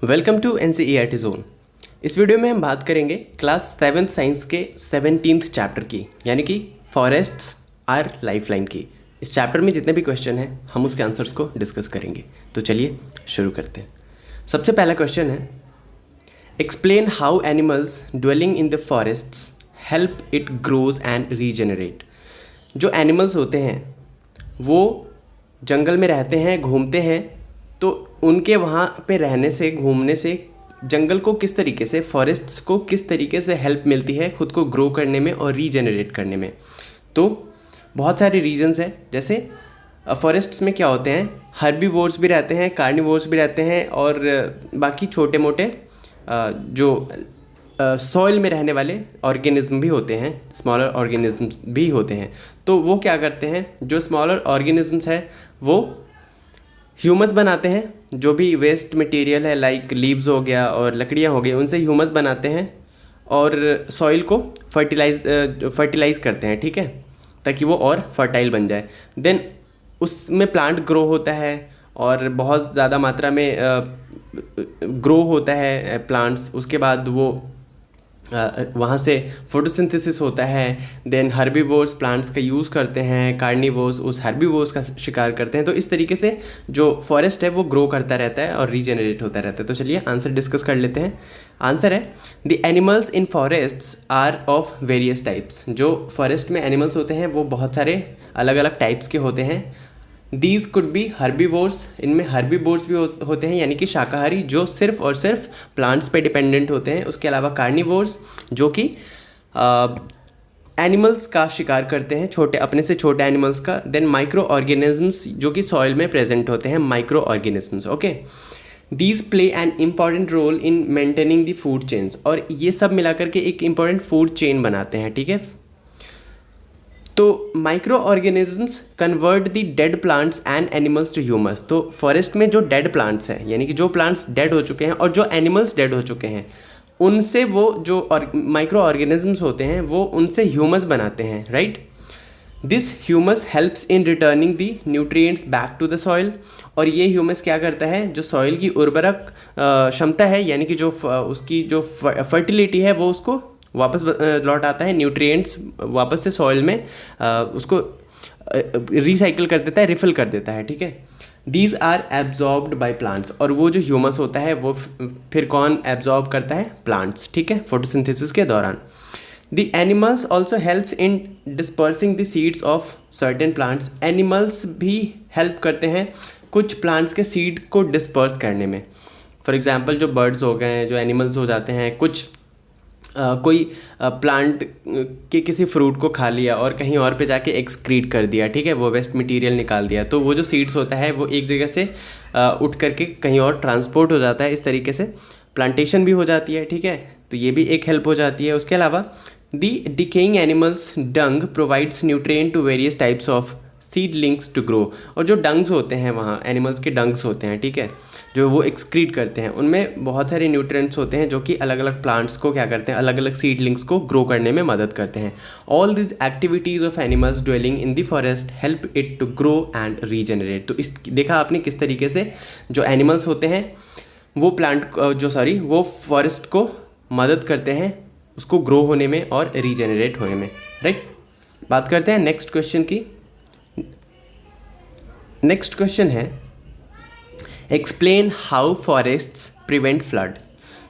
Welcome to NCERT zone. इस video में हम बात करेंगे क्लास 7th साइंस के 17th चैप्टर की, यानी कि फॉरेस्ट्स आर लाइफलाइन की। इस चैप्टर में जितने भी क्वेश्चन हैं हम उसके आंसर्स को डिस्कस करेंगे। तो चलिए शुरू करते हैं। सबसे पहला क्वेश्चन है, explain how animals dwelling in the forests help it grows and regenerate. जो एनिमल्स होते हैं वो जंगल में रहते हैं, घूमते हैं, तो उनके वहाँ पे रहने से, घूमने से जंगल को किस तरीके से, फॉरेस्ट्स को किस तरीके से हेल्प मिलती है खुद को ग्रो करने में और रीजनरेट करने में। तो बहुत सारे रीजंस हैं। जैसे फॉरेस्ट्स में क्या होते हैं, हर्बीवोर्स भी रहते हैं, कार्निवोर्स भी रहते हैं, और बाकी छोटे मोटे जो सॉइल में रहने वाले ऑर्गेनिज्म भी होते हैं, स्मॉलर ऑर्गेनिज्म भी होते हैं। तो वो क्या करते हैं, जो स्मॉलर ऑर्गेनिजम्स है वो ह्यूमस बनाते हैं। जो भी वेस्ट मटेरियल है लाइक लीव्स हो गया और लकड़ियाँ हो गई, उनसे ह्यूमस बनाते हैं और सॉइल को फर्टिलाइज करते हैं, ठीक है, ताकि वो और फर्टाइल बन जाए। देन उसमें प्लांट ग्रो होता है और बहुत ज़्यादा मात्रा में ग्रो होता है प्लांट्स। उसके बाद वो वहाँ से फोटोसिंथेसिस होता है। देन हर्बीवोर्स प्लांट्स का यूज़ करते हैं, कार्निवोर्स उस हर्बीवोर्स का शिकार करते हैं। तो इस तरीके से जो फॉरेस्ट है वो ग्रो करता रहता है और रीजनरेट होता रहता है। तो चलिए आंसर डिस्कस कर लेते हैं। आंसर है, the animals in forests are of various types. जो फॉरेस्ट में एनिमल्स होते हैं वो बहुत सारे अलग अलग टाइप्स के होते हैं। दीज कुड बी हर्बीवोर्स, इनमें हर्बीवोर्स भी होते हैं, यानी कि शाकाहारी जो सिर्फ और सिर्फ प्लांट्स पे डिपेंडेंट होते हैं। उसके अलावा कार्निवोर्स जो कि एनिमल्स का शिकार करते हैं, छोटे अपने से छोटे एनिमल्स का। देन माइक्रो ऑर्गेनिजम्स जो कि सॉइल में प्रेजेंट होते हैं, micro organisms. Okay, these play an important role in maintaining the food chains, और ये सब मिलाकर के एक इम्पॉर्टेंट फूड चेन बनाते हैं, ठीक है। तो micro organisms convert the dead plants and animals to humus. तो फॉरेस्ट में जो डेड प्लांट्स हैं, यानी कि जो प्लांट्स डेड हो चुके हैं और जो एनिमल्स डेड हो चुके हैं, उनसे वो जो माइक्रो ऑर्गेनिजम्स होते हैं वो उनसे ह्यूमस बनाते हैं, right. This humus helps in returning the nutrients back to the soil. और ये ह्यूमस क्या करता है, जो सॉइल की उर्वरक क्षमता है, यानी कि जो उसकी जो फर्टिलिटी है वो उसको वापस लौट आता है, न्यूट्रिएंट्स वापस से सॉइल में उसको रिसाइकिल कर देता है, रिफिल कर देता है, ठीक है। These are absorbed by plants, और वो जो ह्यूमस होता है वो फिर कौन एब्जॉर्ब करता है, प्लांट्स, ठीक है, फोटोसिंथेसिस के दौरान। The animals also helps in dispersing the seeds of certain plants. Animals भी हेल्प करते हैं कुछ प्लांट्स के सीड को डिस्पर्स करने में। फॉर एग्जाम्पल जो बर्ड्स हो गए हैं, जो एनिमल्स हो जाते हैं, कुछ कोई प्लांट के किसी फ्रूट को खा लिया और कहीं और पे जाके एक्सक्रीट कर दिया, ठीक है, वो वेस्ट मटेरियल निकाल दिया, तो वो जो सीड्स होता है वो एक जगह से उठ करके कहीं और ट्रांसपोर्ट हो जाता है। इस तरीके से प्लांटेशन भी हो जाती है, ठीक है, तो ये भी एक हेल्प हो जाती है। उसके अलावा the decaying animals dung provides nutrient to various types of seedlings to grow. और जो डंग्स होते हैं, वहाँ एनिमल्स के डंग्स होते हैं, ठीक है, जो वो एक्सक्रीट करते हैं, उनमें बहुत सारे न्यूट्रिएंट्स होते हैं जो कि अलग अलग प्लांट्स को क्या करते हैं, अलग अलग सीडलिंग्स को ग्रो करने में मदद करते हैं। All this activities of animals dwelling in the forest help it to grow and regenerate. तो इस देखा आपने किस तरीके से जो एनिमल्स होते हैं वो फॉरेस्ट को मदद करते हैं उसको ग्रो होने में और रीजनरेट होने में, राइट। बात करते हैं नेक्स्ट क्वेश्चन की। नेक्स्ट क्वेश्चन है, explain how forests prevent flood.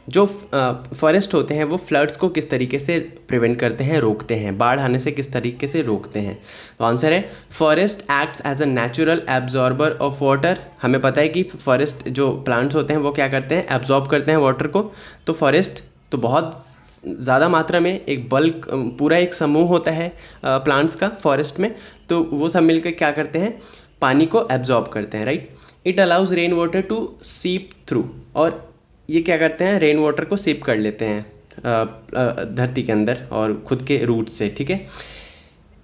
जो फॉरेस्ट होते हैं वो फ्लड्स को किस तरीके से प्रिवेंट करते हैं, रोकते हैं, बाढ़ आने से किस तरीके से रोकते हैं। तो आंसर है, forest acts as a natural absorber of water. हमें पता है कि फॉरेस्ट जो प्लांट्स होते हैं वो क्या करते हैं, एब्जॉर्ब करते हैं वाटर को। तो फॉरेस्ट तो बहुत ज़्यादा मात्रा में एक बल्क, पूरा एक समूह होता है प्लांट्स का फॉरेस्ट में, तो वो सब मिलकर क्या करते हैं, पानी को एब्जॉर्ब करते हैं, right. It allows rain water to seep through, और ये क्या करते हैं, रेन वाटर को सीप कर लेते हैं धरती के अंदर और खुद के रूट से, ठीक है।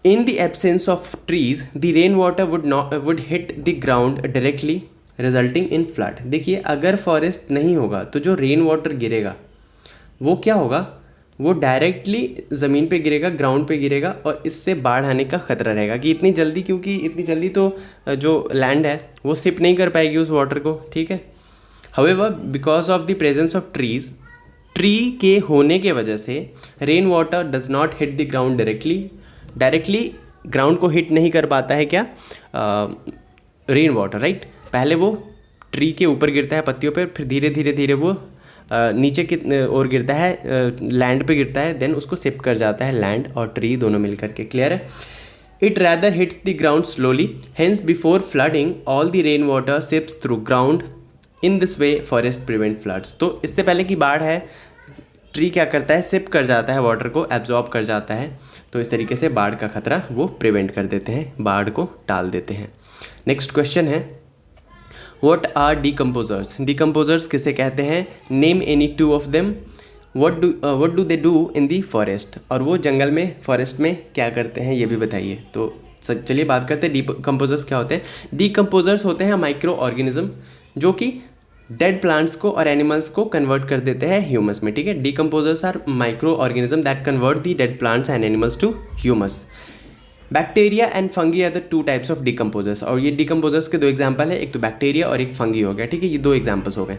In the absence of trees the rain water would hit the ground directly resulting in flood. देखिए, अगर फॉरेस्ट नहीं होगा तो जो रेन वाटर गिरेगा वो क्या होगा, वो डायरेक्टली ज़मीन पे गिरेगा, ग्राउंड पे गिरेगा, और इससे बाढ़ आने का ख़तरा रहेगा कि इतनी जल्दी, क्योंकि इतनी जल्दी तो जो लैंड है वो सिप नहीं कर पाएगी उस वाटर को, ठीक है। However because of the presence of trees, tree के होने के वजह से rain water does not hit the ground directly ground को हिट नहीं कर पाता है क्या, रेन वाटर, राइट। पहले वो ट्री के ऊपर गिरता है पत्तियों पर, फिर धीरे धीरे धीरे वो नीचे की ओर गिरता है, लैंड पे गिरता है, देन उसको सिप कर जाता है लैंड और ट्री दोनों मिल करके। क्लियर है? It rather hits the ground slowly, hence before flooding all the rain water seeps through ground, in this way forest prevent floods. तो इससे पहले की बाढ़ है, ट्री क्या करता है, सिप कर जाता है वाटर को, एब्जॉर्ब कर जाता है, तो इस तरीके से बाढ़ का खतरा वो प्रिवेंट कर देते हैं, बाढ़ को टाल देते हैं। नेक्स्ट क्वेश्चन है, व्हाट आर डिकम्पोजर्स? डिकम्पोजर्स किसे कहते हैं? Name any two of them. What do they do in the forest? और वो जंगल में, फॉरेस्ट में क्या करते हैं ये भी बताइए। तो चलिए बात करते हैं डिकम्पोजर्स क्या होते हैं। डिकम्पोजर्स होते हैं माइक्रो ऑर्गेनिज्म जो कि डेड प्लांट्स को और एनिमल्स को कन्वर्ट कर देते हैं ह्यूमस में। ठीक है, decomposers are micro organism that convert the dead plants and animals to humus. Bacteria and fungi are the two types of decomposers. और ये डिकम्पोजर्स के दो एग्जांपल है, एक तो बैक्टीरिया और एक फंगी हो गया। ठीक है, ये दो एग्जांपल्स हो गए।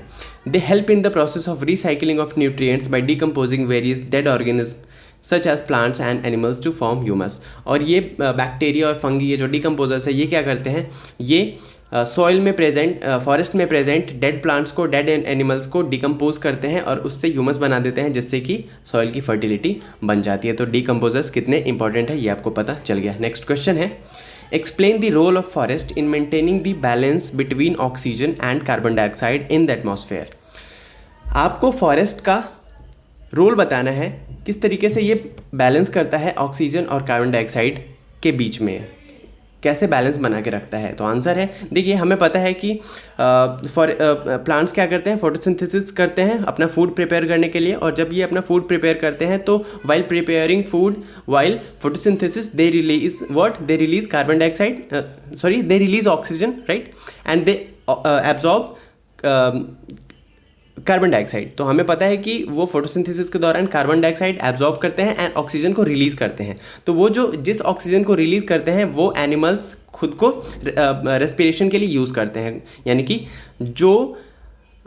They help in the process of recycling of nutrients by decomposing various dead organism such as plants and animals to form humus. और ये बैक्टीरिया और फंगी, ये जो डिकम्पोजर्स है, ये क्या करते हैं, ये सॉइल में प्रेजेंट, फॉरेस्ट में प्रेजेंट डेड प्लांट्स को, डेड एनिमल्स को डिकम्पोज करते हैं और उससे ह्यूमस बना देते हैं, जिससे कि सॉइल की फर्टिलिटी बन जाती है। तो डिकम्पोजर्स कितने इंपॉर्टेंट है ये आपको पता चल गया। नेक्स्ट क्वेश्चन है, explain the role of forest in maintaining the balance between oxygen and carbon dioxide in the atmosphere. आपको फॉरेस्ट का रोल बताना है, किस तरीके से ये बैलेंस करता है ऑक्सीजन और कार्बन डाइऑक्साइड के बीच में, कैसे बैलेंस बना के रखता है। तो आंसर है, देखिए हमें पता है कि प्लांट्स क्या करते हैं, फोटोसिंथेसिस करते हैं अपना फूड प्रिपेयर करने के लिए। और जब ये अपना फूड प्रिपेयर करते हैं तो while preparing food, while photosynthesis, they release what, they release carbon dioxide, they release oxygen, right, and they absorb carbon dioxide. तो हमें पता है कि वो फोटोसिंथेसिस के दौरान कार्बन डाइऑक्साइड एब्जॉर्ब करते हैं एंड ऑक्सीजन को रिलीज करते हैं। तो वो जो जिस ऑक्सीजन को रिलीज करते हैं वो एनिमल्स खुद को रेस्पिरेशन के लिए यूज़ करते हैं, यानी कि जो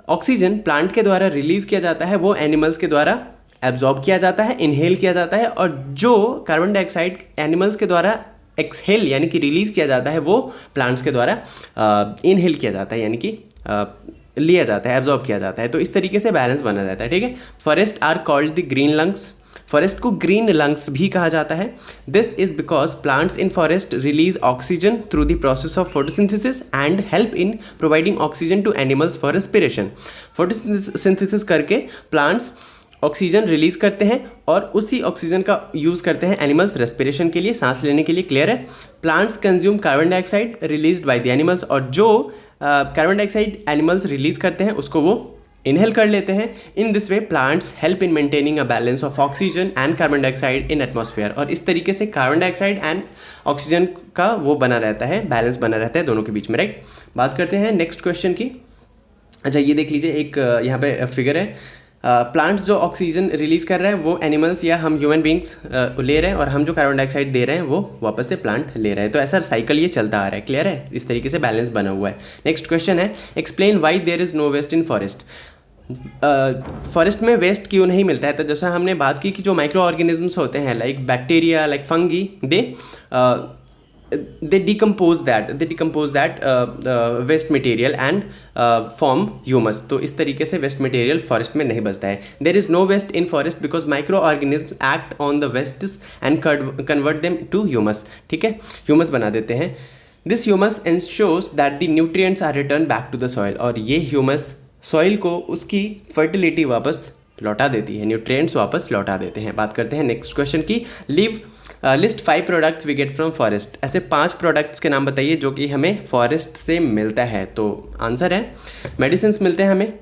ऑक्सीजन प्लांट के द्वारा रिलीज किया जाता है वो एनिमल्स के द्वारा एब्जॉर्ब किया जाता है, इनहेल किया जाता है, और जो कार्बन डाइऑक्साइड एनिमल्स के द्वारा एक्सहेल यानी कि रिलीज किया जाता है वो प्लांट्स के द्वारा इनहेल किया जाता है, यानी कि लिया जाता है, एब्जॉर्ब किया जाता है। तो इस तरीके से बैलेंस बना रहता है। ठीक है, forest are called the green lungs. Forest को ग्रीन लंग्स भी कहा जाता है। This is because plants in forest release oxygen through the process of photosynthesis and help in providing oxygen to animals for respiration. Photosynthesis करके plants oxygen release करते हैं और उसी ऑक्सीजन का यूज़ करते हैं एनिमल्स रेस्पिरेशन के लिए, सांस लेने के लिए। क्लियर है? Plants consume carbon dioxide released by the animals, और जो कार्बन डाइऑक्साइड एनिमल्स रिलीज करते हैं उसको वो इनहेल कर लेते हैं। इन this way plants help in maintaining a balance of oxygen and carbon dioxide in atmosphere. और इस तरीके से कार्बन डाइऑक्साइड एंड ऑक्सीजन का वो बना रहता है, बैलेंस बना रहता है दोनों के बीच में, राइट। बात करते हैं नेक्स्ट क्वेश्चन की। अच्छा, ये देख लीजिए, एक यहाँ पे फिगर है। प्लांट्स जो ऑक्सीजन रिलीज कर रहे हैं वो एनिमल्स या हम ह्यूमन बींग्स ले रहे हैं, और हम जो कार्बन डाइऑक्साइड दे रहे हैं वो वापस से प्लांट ले रहे हैं। तो ऐसा साइकिल ये चलता आ रहा है। क्लियर है? इस तरीके से बैलेंस बना हुआ है। नेक्स्ट क्वेश्चन है, explain why there is no waste in forest. Forest में वेस्ट क्यों नहीं मिलता है? तो जैसा हमने बात की कि जो माइक्रो ऑर्गेनिजम्स होते हैं, like bacteria, like fungi, they decompose that waste material and form humus। तो इस तरीके से वेस्ट मटेरियल फॉरेस्ट में नहीं बचता है। there is no waste in forest because microorganisms act on the wastes and convert them to humus। ठीक है, ह्यूमस बना देते हैं। this humus ensures that the nutrients are returned back to the soil। और ये ह्यूमस सॉइल को उसकी fertility वापस लौटा देती है, न्यूट्रिएंट्स वापस लौटा देते हैं। बात करते हैं नेक्स्ट क्वेश्चन की। List 5 products we get from forest. ऐसे 5 प्रोडक्ट्स के नाम बताइए जो कि हमें फॉरेस्ट से मिलता है। तो आंसर है, मेडिसिन मिलते हैं हमें,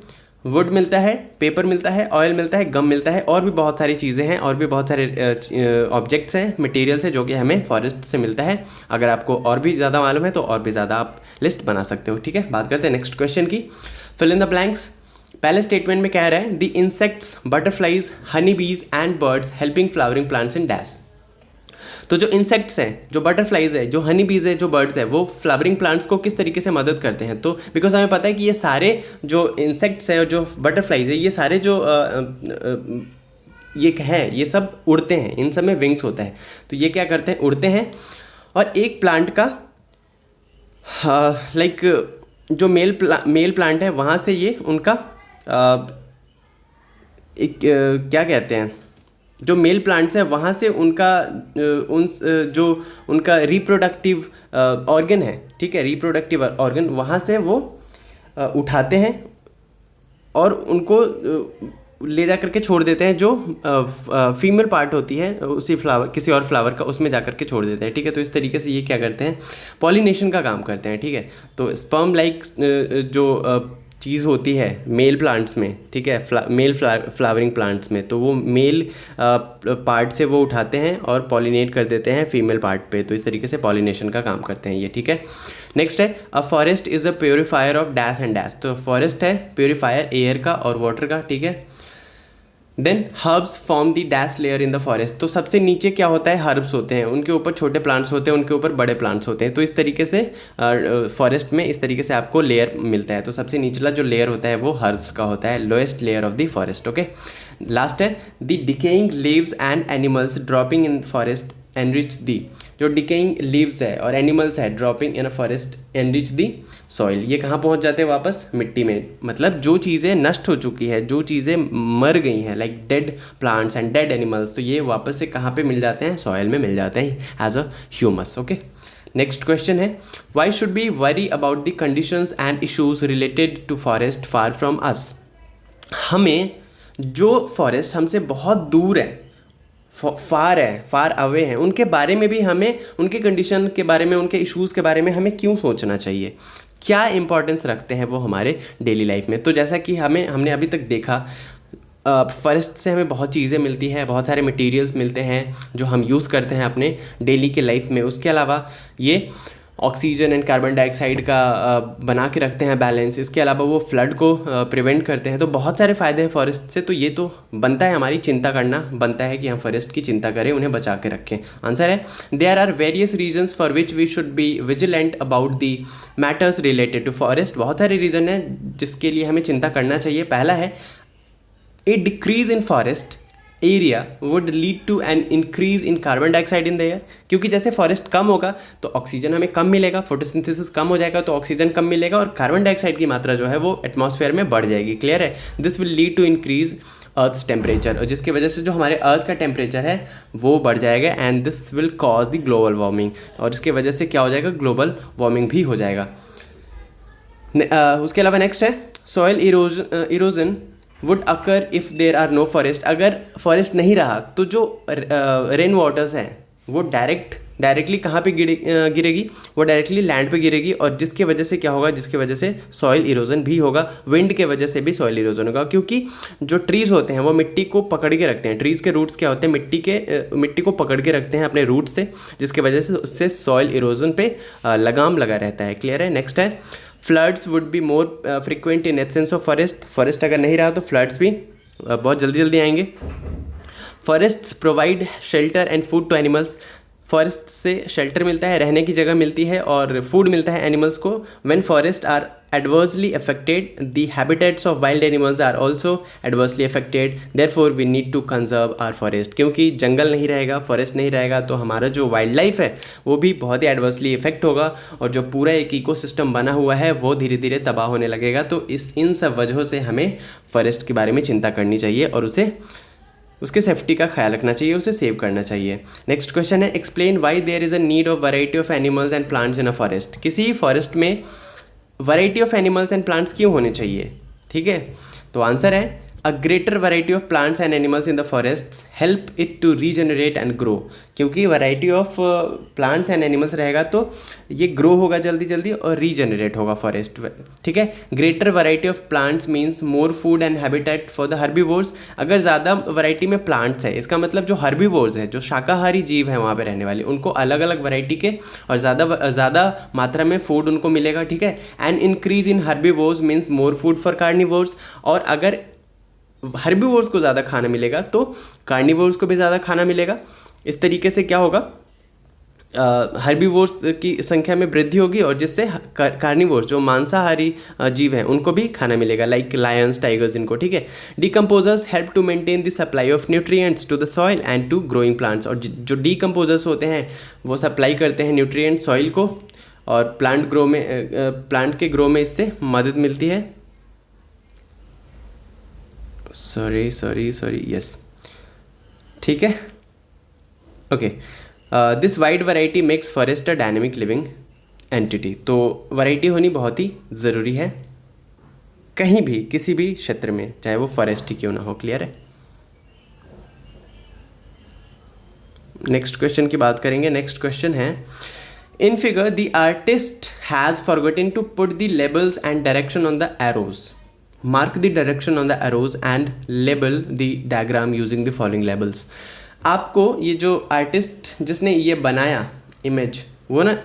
वुड मिलता है, पेपर मिलता है, ऑयल मिलता है, गम मिलता है, और भी बहुत सारी चीज़ें हैं, और भी बहुत सारे ऑब्जेक्ट्स हैं, मटेरियल्स हैं जो कि हमें फॉरेस्ट से मिलता है। अगर आपको और भी ज़्यादा मालूम है तो और भी ज़्यादा आप लिस्ट बना सकते हो। ठीक है, बात करते हैं नेक्स्ट क्वेश्चन की। Fill in the blanks. पहले स्टेटमेंट में कह रहा है, the insects, butterflies, honey bees and birds helping flowering plants in dash. तो जो इंसेक्ट्स हैं, जो बटरफ्लाइज है, जो हनी बीज है, जो बर्ड्स है, वो फ्लावरिंग प्लांट्स को किस तरीके से मदद करते हैं? तो बिकॉज हमें पता है कि ये सारे जो इंसेक्ट्स हैं और जो बटरफ्लाइज है, ये सारे जो ये है, ये सब उड़ते हैं, इन सब में विंग्स होता है। तो ये क्या करते हैं? उड़ते हैं। और एक प्लांट का लाइक जो मेल प्लांट है, वहाँ से ये उनका एक क्या कहते हैं, जो मेल प्लांट्स है वहाँ से उनका जो उनका रिप्रोडक्टिव ऑर्गन है, ठीक है, रिप्रोडक्टिव ऑर्गन, वहाँ से वो उठाते हैं और उनको ले जा करके छोड़ देते हैं। जो फीमेल पार्ट होती है उसी फ्लावर, किसी और फ्लावर का, उसमें जा करके छोड़ देते हैं, ठीक है। तो इस तरीके से ये क्या करते हैं? पॉलिनेशन का काम करते हैं, ठीक है। तो स्पर्म लाइक जो चीज़ होती है मेल प्लांट्स में, ठीक है, मेल फ्लावरिंग प्लांट्स में, तो वो मेल पार्ट से वो उठाते हैं और पॉलिनेट कर देते हैं फीमेल पार्ट पे। तो इस तरीके से पॉलिनेशन का काम करते हैं ये, ठीक है। नेक्स्ट है a forest is a purifier of dash and dash. तो फॉरेस्ट है प्योरीफायर एयर का और वाटर का, ठीक है। Then herbs form the dash layer in the forest. तो सबसे नीचे क्या होता है? हर्ब्स होते हैं, उनके ऊपर छोटे प्लांट्स होते हैं, उनके ऊपर बड़े प्लांट्स होते हैं। तो इस तरीके से फॉरेस्ट में इस तरीके से आपको लेयर मिलता है। तो सबसे निचला जो लेयर होता है वो हर्ब्स का होता है, lowest layer of the forest, okay. Last है the decaying leaves and animals dropping in forest enrich the. जो डिकेइंग लीव्स है और एनिमल्स है dropping in a forest enrich the soil. ये कहाँ पहुँच जाते हैं? वापस मिट्टी में। मतलब जो चीज़ें नष्ट हो चुकी है, जो चीज़ें मर गई हैं, like dead plants and dead animals, तो ये वापस से कहाँ पे मिल जाते हैं? सॉइल में मिल जाते हैं as a humus, okay. Next question है why should be worry about the conditions and issues related to forest far from us. हमें जो फॉरेस्ट हमसे बहुत दूर है, फार अवे हैं, उनके बारे में भी हमें, उनके कंडीशन के बारे में, उनके इश्यूज़ के बारे में हमें क्यों सोचना चाहिए? क्या इंपॉर्टेंस रखते हैं वो हमारे डेली लाइफ में? तो जैसा कि हमने अभी तक देखा, फॉरेस्ट से हमें बहुत चीज़ें मिलती है, बहुत सारे मटेरियल्स मिलते हैं जो हम यूज़ करते हैं अपने डेली के लाइफ में। उसके अलावा ये ऑक्सीजन एंड कार्बन डाइऑक्साइड का बना के रखते हैं बैलेंस। इसके अलावा वो फ्लड को प्रिवेंट करते हैं। तो बहुत सारे फ़ायदे हैं फॉरेस्ट से। तो ये तो बनता है हमारी चिंता करना, बनता है कि हम फॉरेस्ट की चिंता करें, उन्हें बचा के रखें। आंसर है there are various reasons for which we should be vigilant about the matters related to forest. बहुत सारे रीज़न हैं जिसके लिए हमें चिंता करना चाहिए। पहला है a decrease in forest area would lead to an increase in carbon dioxide in the air. क्योंकि जैसे फॉरेस्ट कम होगा तो ऑक्सीजन हमें कम मिलेगा, फोटोसिंथेसिस कम हो जाएगा तो ऑक्सीजन कम मिलेगा और कार्बन डाइऑक्साइड की मात्रा जो है वो एटमॉस्फेयर में बढ़ जाएगी। क्लियर है? This will lead to increase earth's temperature, और जिसकी वजह से जो हमारे अर्थ का टेम्परेचर है वो बढ़ जाएगा and this will cause the global warming. और इसके वजह से क्या हो जाएगा? ग्लोबल वार्मिंग भी हो जाएगा। उसके अलावा नेक्स्ट है soil erosion would occur if there are no forest. अगर फॉरेस्ट नहीं रहा तो जो रेन वाटर्स हैं वो डायरेक्टली कहाँ पे गिरेगी? वो डायरेक्टली लैंड पे गिरेगी। और जिसके वजह से क्या होगा? जिसके वजह से सॉइल इरोजन भी होगा। विंड के वजह से भी सॉइल इरोजन होगा, क्योंकि जो ट्रीज़ होते हैं वो मिट्टी को पकड़ के रखते हैं। ट्रीज़ के रूट्स क्या होते हैं? मिट्टी को पकड़ के रखते हैं अपने रूट से, जिसके वजह से उससे सॉइल इरोजन पे लगाम लगा रहता है। क्लियर है? नेक्स्ट है floods would be more frequent in absence of forest. Forest अगर नहीं रहा तो फ्लड्स भी बहुत जल्दी आएंगे। Forests provide shelter and food to animals. Forest से शेल्टर मिलता है, रहने की जगह मिलती है और फूड मिलता है एनिमल्स को। When forest are adversely affected, the habitats of wild animals are also adversely affected. Therefore we need to conserve our forest. क्योंकि जंगल नहीं रहेगा, फॉरेस्ट नहीं रहेगा तो हमारा जो वाइल्ड लाइफ है वो भी बहुत ही एडवर्सली इफेक्ट होगा और जो पूरा एक इकोसिस्टम बना हुआ है वो धीरे धीरे तबाह होने लगेगा। तो इन सब वजहों से हमें फॉरेस्ट के बारे में चिंता करनी चाहिए और उसके सेफ्टी का ख्याल रखना चाहिए, उसे सेव करना चाहिए। नेक्स्ट क्वेश्चन है explain why there is a need of variety of animals and plants in a forest. किसी फॉरेस्ट में variety of animals and plants क्यों होने चाहिए? ठीक है, तो आंसर है a greater variety of plants and animals in the forest help it to regenerate and grow. क्योंकि variety of plants and animals रहेगा तो ये ग्रो होगा जल्दी और रीजनरेट होगा फॉरेस्ट। ठीक है, greater variety of plants means more food and habitat for the herbivores. अगर ज़्यादा वैरायटी में प्लांट्स है इसका मतलब जो हर्बीवोर्स है, जो शाकाहारी जीव हैं वहाँ पे रहने वाले, उनको अलग अलग वैरायटी के और ज़्यादा मात्रा में फूड उनको मिलेगा। ठीक है, and increase in herbivores means more food for carnivores. और अगर हर्बीवोर्स को ज़्यादा खाना मिलेगा तो कार्निवोर्स को भी ज़्यादा खाना मिलेगा। इस तरीके से क्या होगा? हर्बीवोर्स की संख्या में वृद्धि होगी और जिससे कार्निवोर्स जो मांसाहारी जीव हैं उनको भी खाना मिलेगा, लाइक लायंस, टाइगर्स, इनको, ठीक है। Decomposers help to maintain the supply of nutrients to the soil and to growing plants, और जो डिकम्पोजर्स होते हैं वो सप्लाई करते हैं न्यूट्रिएंट सॉइल को, और प्लांट के ग्रो में इससे मदद मिलती है। सॉरी यस, ठीक है, okay. This wide variety makes forest a dynamic living entity, तो वैरायटी होनी बहुत ही ज़रूरी है कहीं भी, किसी भी क्षेत्र में, चाहे वो फॉरेस्ट ही क्यों ना हो। क्लियर है? नेक्स्ट क्वेश्चन की बात करेंगे। नेक्स्ट क्वेश्चन है, in figure the artist has forgotten to put the labels and direction on the arrows, mark the direction on the arrows and label the diagram using the following labels. आपको ये जो artist जिसने ये बनाया image, वो ना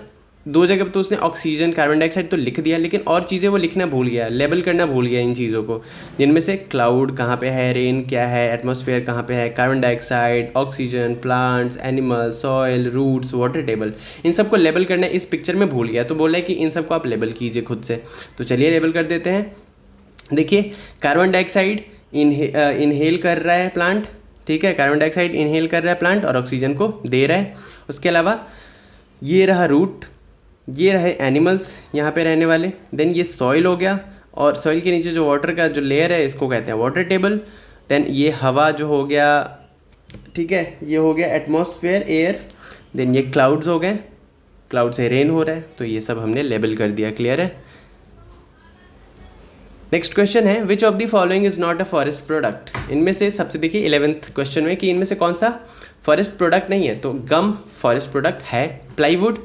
दो जगह तो उसने ऑक्सीजन, कार्बन डाइऑक्साइड तो लिख दिया, लेकिन और चीज़ें वो लिखना भूल गया, लेबल करना भूल गया इन चीज़ों को, जिनमें से क्लाउड कहाँ पे है, रेन क्या है, एटमॉस्फेयर कहाँ पे है, carbon dioxide, oxygen, plants, animals, soil, roots, water table, इन सबको लेबल करना इस पिक्चर में भूल गया, तो बोला है कि इन सबको आप लेबल कीजिए खुद से। तो चलिए लेबल कर देते हैं। देखिए, कार्बन डाइऑक्साइड इनहेल कर रहा है प्लांट, ठीक है, कार्बन डाइऑक्साइड इनहेल कर रहा है प्लांट और ऑक्सीजन को दे रहा है। उसके अलावा ये रहा रूट, ये रहे एनिमल्स यहाँ पे रहने वाले, देन ये सॉइल हो गया, और सॉइल के नीचे जो वाटर का जो लेयर है इसको कहते हैं वाटर टेबल, देन ये हवा जो हो गया, ठीक है, ये हो गया एटमॉस्फेयर, एयर, देन ये क्लाउड्स हो गए, क्लाउड से रेन हो रहा है, तो ये सब हमने लेबल कर दिया। क्लियर है? नेक्स्ट क्वेश्चन है, which of the following is not a forest product. इनमें से सबसे, देखिए 11th क्वेश्चन में, कि इनमें से कौन सा फॉरेस्ट प्रोडक्ट नहीं है, तो गम फॉरेस्ट प्रोडक्ट है, प्लाईवुड,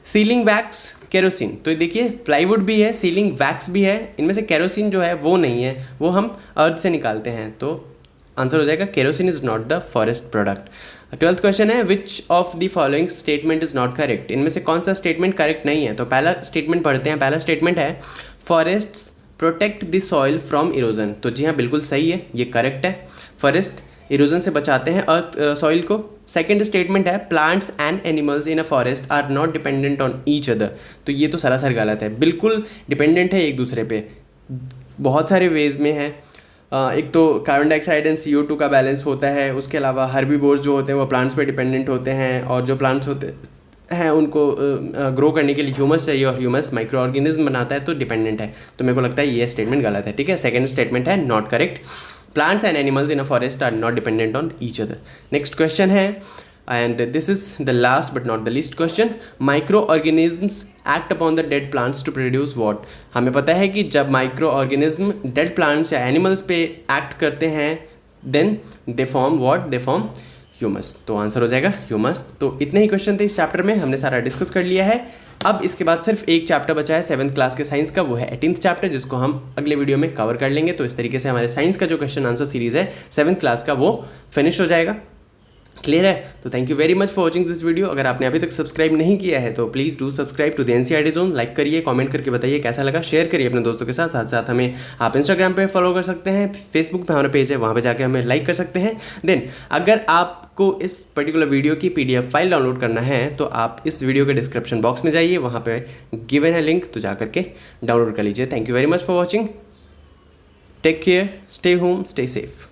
सीलिंग वैक्स, केरोसिन। तो देखिए प्लाईवुड भी है, सीलिंग वैक्स भी है, इनमें से केरोसिन जो है वो नहीं है, वो हम अर्थ से निकालते हैं, तो आंसर हो जाएगा kerosene is not the forest product. 12th question है, which of the following statement is not correct. इनमें से कौन सा स्टेटमेंट करेक्ट नहीं है, तो पहला स्टेटमेंट पढ़ते हैं। पहला स्टेटमेंट है, forests protect the soil from erosion. तो जी हाँ, बिल्कुल सही है, ये करेक्ट है, फॉरेस्ट इरोजन से बचाते हैं अर्थ सॉइल को। सेकंड स्टेटमेंट है, plants and animals in a forest are not dependent on each other. तो ये तो सरासर गलत है, बिल्कुल डिपेंडेंट है एक दूसरे पे, बहुत सारे वेज में है। एक तो कार्बन डाइऑक्साइड एंड CO2 का बैलेंस होता है, उसके अलावा हर्बीवोर्स जो होते हैं वो प्लांट्स पे डिपेंडेंट होते हैं, और जो प्लांट्स होते हैं उनको ग्रो करने के लिए ह्यूमस चाहिए, और ह्यूमस माइक्रो ऑर्गेनिज्म बनाता है, तो डिपेंडेंट है। तो मेरे को लगता है ये स्टेटमेंट गलत है, ठीक है। सेकंड स्टेटमेंट है not correct, plants and animals in a forest are not dependent on each other. Next question है, and this is the last but not the least question, microorganisms act upon the dead plants to produce what. हमें पता है कि जब microorganism dead plants या animals पे act करते हैं, then they form what, they form humus. तो आंसर हो जाएगा ह्यूमस। तो इतने ही क्वेश्चन थे इस चैप्टर में, हमने सारा डिस्कस कर लिया है। अब इसके बाद सिर्फ एक चैप्टर बचा है 7th क्लास के साइंस का, वो है 18th चैप्टर, जिसको हम अगले वीडियो में कवर कर लेंगे। तो इस तरीके से हमारे साइंस का जो क्वेश्चन आंसर सीरीज है 7th क्लास का, वो फिनिश हो जाएगा। क्लियर है? तो thank you very much for watching this video. अगर आपने अभी तक सब्सक्राइब नहीं किया है तो please do subscribe to the NCERT zone. Like करिए, कमेंट करके बताइए कैसा लगा, शेयर करिए अपने दोस्तों के साथ। साथ साथ हमें आप इंस्टाग्राम पे फॉलो कर सकते हैं, फेसबुक पे हमारा पेज है, वहाँ पे जाके हमें लाइक कर सकते हैं। देन अगर आपको इस पर्टिकुलर वीडियो की PDF फाइल डाउनलोड करना है तो आप इस वीडियो के डिस्क्रिप्शन बॉक्स में जाइए, वहाँ पर गिवन है लिंक, तो जा करके डाउनलोड कर लीजिए। Thank you very much for watching, take care, stay home, stay safe.